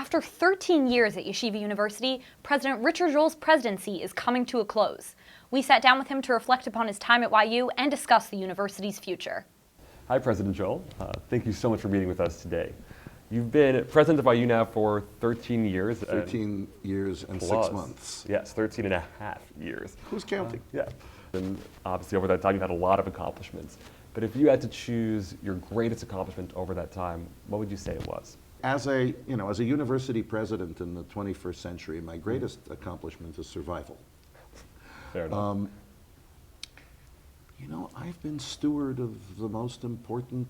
After 13 years at Yeshiva University, President Richard Joel's presidency is coming to a close. We sat down with him to reflect upon his time at YU and discuss the university's future. Hi, President Joel. Thank you so much for meeting with us today. You've been president of YU now for 13 years. 13 years and 6 months. Yes, 13 and a half years. Who's counting? Yeah. And obviously over that time you've had a lot of accomplishments. But if you had to choose your greatest accomplishment over that time, what would you say it was? As a university president in the 21st century, my greatest accomplishment is survival. Fair enough. I've been steward of the most important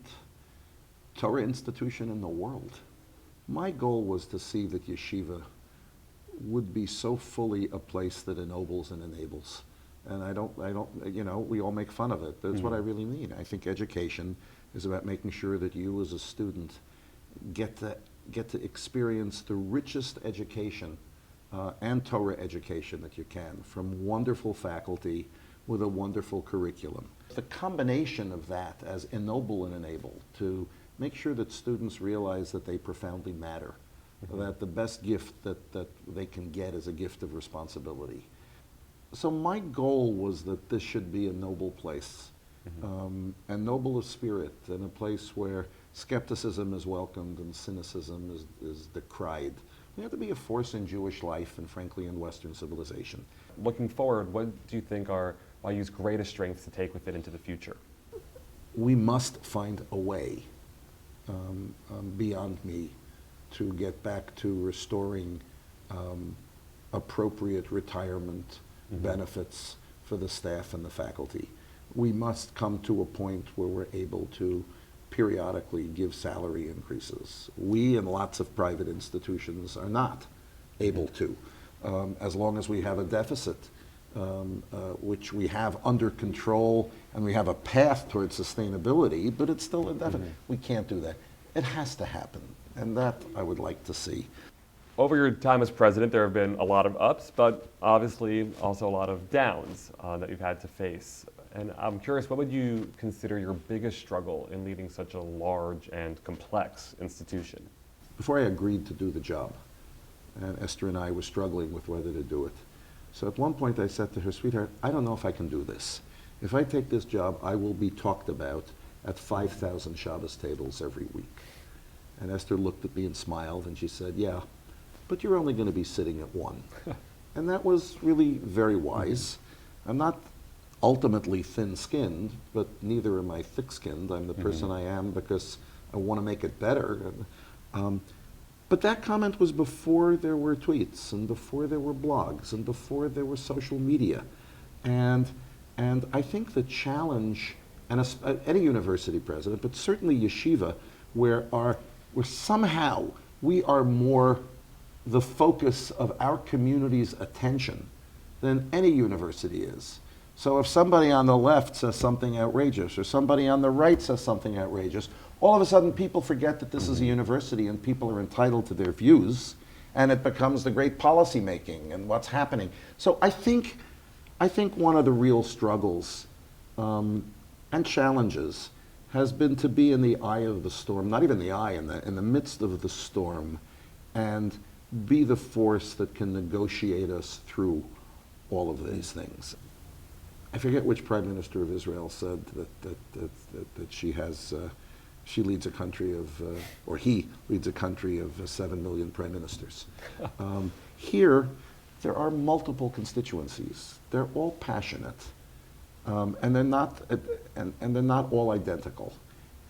Torah institution in the world. My goal was to see that yeshiva would be so fully a place that ennobles and enables. And I don't, we all make fun of it. That's what I really mean. I think education is about making sure that you as a student get to experience the richest education and Torah education that you can from wonderful faculty with a wonderful curriculum. The combination of that as ennoble and enable to make sure that students realize that they profoundly matter, that the best gift that they can get is a gift of responsibility. So my goal was that this should be a noble place, and noble of spirit, and a place where skepticism is welcomed and cynicism is decried. We have to be a force in Jewish life and frankly in Western civilization. Looking forward, what do you think are YU's greatest strengths to take with it into the future? We must find a way beyond me to get back to restoring appropriate retirement benefits for the staff and the faculty. We must come to a point where we're able to periodically give salary increases. We and lots of private institutions are not able to. As long as we have a deficit, which we have under control, and we have a path towards sustainability, but it's still a deficit. We can't do that. It has to happen, and that I would like to see. Over your time as president, there have been a lot of ups, but obviously also a lot of downs that you've had to face. And I'm curious, what would you consider your biggest struggle in leading such a large and complex institution? Before I agreed to do the job, and Esther and I were struggling with whether to do it. So at one point I said to her, sweetheart, I don't know if I can do this. If I take this job, I will be talked about at 5,000 Shabbos tables every week. And Esther looked at me and smiled, and she said, yeah, but you're only going to be sitting at one. And that was really very wise. I'm not ultimately thin-skinned, but neither am I thick-skinned. I'm the person I am because I want to make it better. But that comment was before there were tweets, and before there were blogs, and before there was social media. And I think the challenge, and any university president, but certainly yeshiva, where somehow we are more the focus of our community's attention than any university is. So if somebody on the left says something outrageous, or somebody on the right says something outrageous, all of a sudden people forget that this is a university and people are entitled to their views, and it becomes the great policy making and what's happening. So I think one of the real struggles and challenges has been to be in the eye of the storm, not even the eye, in the midst of the storm, and be the force that can negotiate us through all of these things. I forget which prime minister of Israel said that she leads a country of, or he leads a country of 7 million prime ministers. Here, there are multiple constituencies. They're all passionate, and they're not all identical,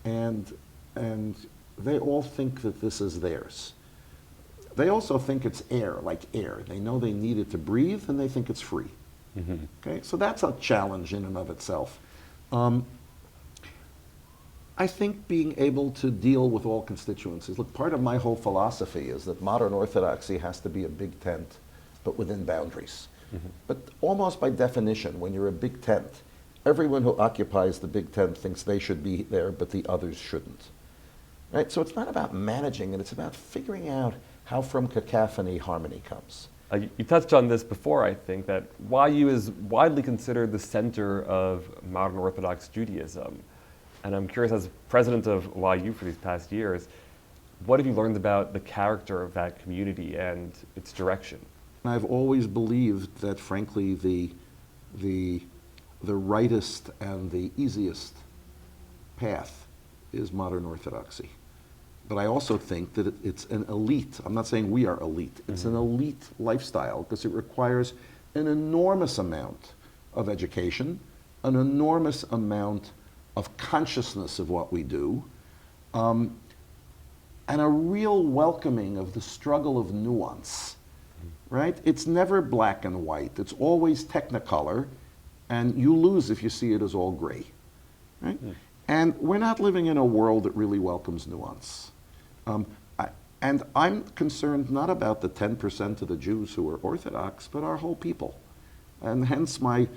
and they all think that this is theirs. They also think it's air, like air. They know they need it to breathe, and they think it's free. Okay, so that's a challenge in and of itself. I think being able to deal with all constituencies. Look, part of my whole philosophy is that modern Orthodoxy has to be a big tent, but within boundaries. But almost by definition, when you're a big tent, everyone who occupies the big tent thinks they should be there, but the others shouldn't. Right? So it's not about managing it, it's about figuring out how from cacophony harmony comes. You touched on this before, I think, that YU is widely considered the center of modern Orthodox Judaism. And I'm curious, as president of YU for these past years, What have you learned about the character of that community and its direction? I've always believed that, frankly, the rightest and the easiest path is modern Orthodoxy. But I also think that it's an elite. I'm not saying we are elite. It's an elite lifestyle because it requires an enormous amount of education, an enormous amount of consciousness of what we do, and a real welcoming of the struggle of nuance, right? It's never black and white. It's always technicolor, and you lose if you see it as all gray, right? And we're not living in a world that really welcomes nuance. And I'm concerned not about the 10% of the Jews who are Orthodox, but our whole people. And hence my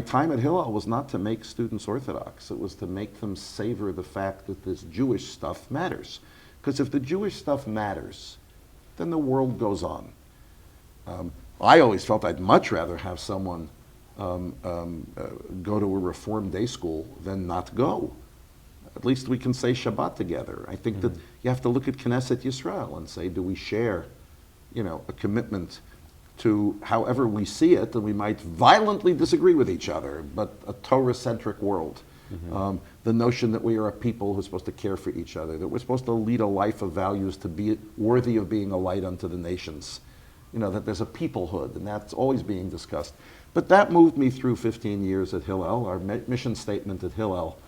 time at Hillel was not to make students Orthodox. It was to make them savor the fact that this Jewish stuff matters. Because if the Jewish stuff matters, then the world goes on. I always felt I'd much rather have someone go to a Reform day school than not go. At least we can say Shabbat together. I think that you have to look at Knesset Yisrael and say, do we share, a commitment to however we see it, and we might violently disagree with each other, but a Torah-centric world. The notion that we are a people who's supposed to care for each other, that we're supposed to lead a life of values to be worthy of being a light unto the nations. That there's a peoplehood, and that's always being discussed. But that moved me through 15 years at Hillel. Our mission statement at Hillel,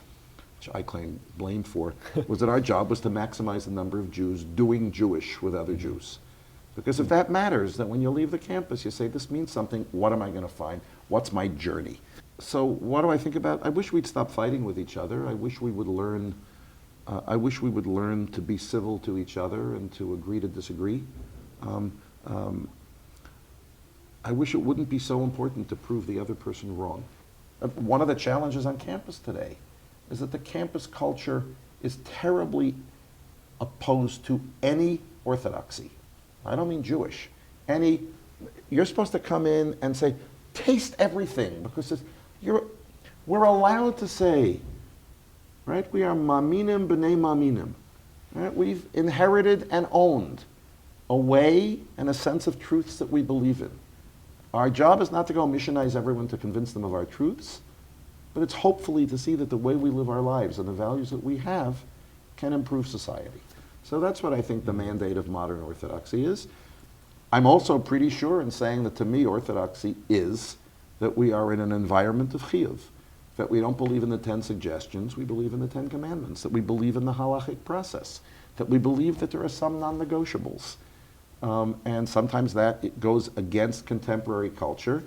which I claim blame for, was that our job was to maximize the number of Jews doing Jewish with other Jews. Because if that matters, then when you leave the campus, you say, this means something. What am I going to find? What's my journey? So what do I think about? I wish we'd stop fighting with each other. I wish we would learn to be civil to each other and to agree to disagree. I wish it wouldn't be so important to prove the other person wrong. One of the challenges on campus today is that the campus culture is terribly opposed to any orthodoxy. I don't mean Jewish. You're supposed to come in and say, taste everything, because we're allowed to say, right? We are maminim b'nei maminim. Right? We've inherited and owned a way and a sense of truths that we believe in. Our job is not to go missionize everyone to convince them of our truths, but it's hopefully to see that the way we live our lives and the values that we have can improve society. So that's what I think the mandate of modern Orthodoxy is. I'm also pretty sure in saying that to me Orthodoxy is that we are in an environment of chiyuv, that we don't believe in the 10 suggestions, we believe in the 10 commandments, that we believe in the halachic process, that we believe that there are some non-negotiables. And sometimes it goes against contemporary culture,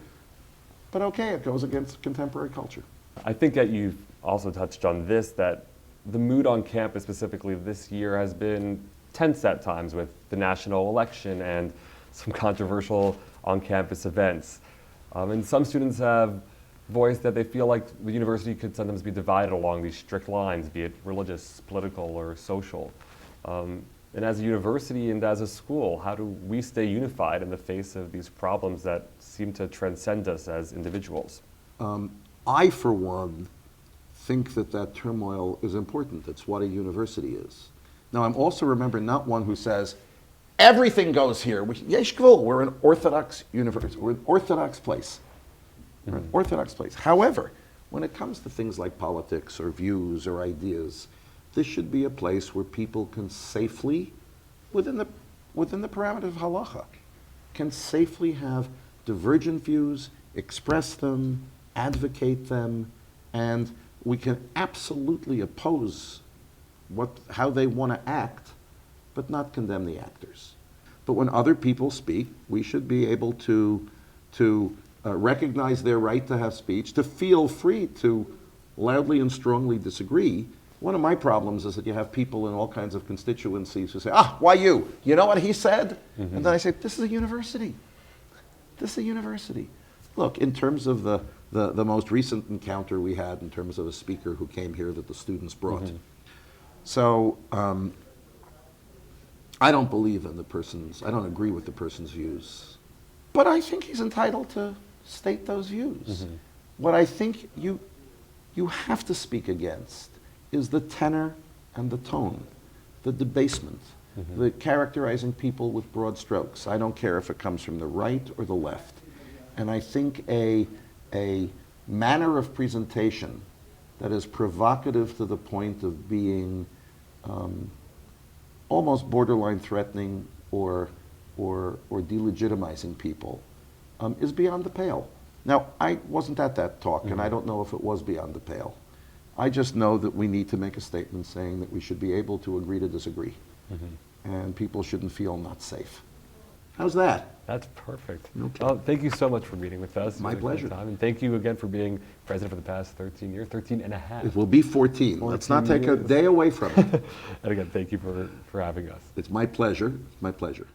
but okay, it goes against contemporary culture. I think that you've also touched on this, that the mood on campus specifically this year has been tense at times with the national election and some controversial on-campus events. And some students have voiced that they feel like the university could sometimes be divided along these strict lines, be it religious, political, or social. And as a university and as a school, how do we stay unified in the face of these problems that seem to transcend us as individuals? I, for one, think that turmoil is important. It's what a university is. Now, I'm also, remember, not one who says, everything goes here. Yesh gvul, we're an Orthodox university. We're an Orthodox place. We're an Orthodox place. However, when it comes to things like politics or views or ideas, this should be a place where people can safely, within the parameter of halacha, can safely have divergent views, express them, advocate them, and we can absolutely oppose how they want to act, but not condemn the actors. But when other people speak, we should be able to recognize their right to have speech, to feel free to loudly and strongly disagree. One of my problems is that you have people in all kinds of constituencies who say, why you? You know what he said? Mm-hmm. And then I say, this is a university. This is a university. Look, in terms of the most recent encounter we had in terms of a speaker who came here that the students brought. Mm-hmm. So I don't believe in I don't agree with the person's views. But I think he's entitled to state those views. Mm-hmm. What I think you have to speak against is the tenor and the tone, the debasement. the characterizing people with broad strokes. I don't care if it comes from the right or the left. And I think a manner of presentation that is provocative to the point of being almost borderline threatening or delegitimizing people is beyond the pale. Now, I wasn't at that talk, and I don't know if it was beyond the pale. I just know that we need to make a statement saying that we should be able to agree to disagree, and people shouldn't feel not safe. How's that? That's perfect. Okay. Well, thank you so much for meeting with us. My pleasure. And thank you again for being president for the past 13 years, 13 and a half. It will be 14. Let's not take a day away from it. And again, thank you for having us. It's my pleasure. It's my pleasure.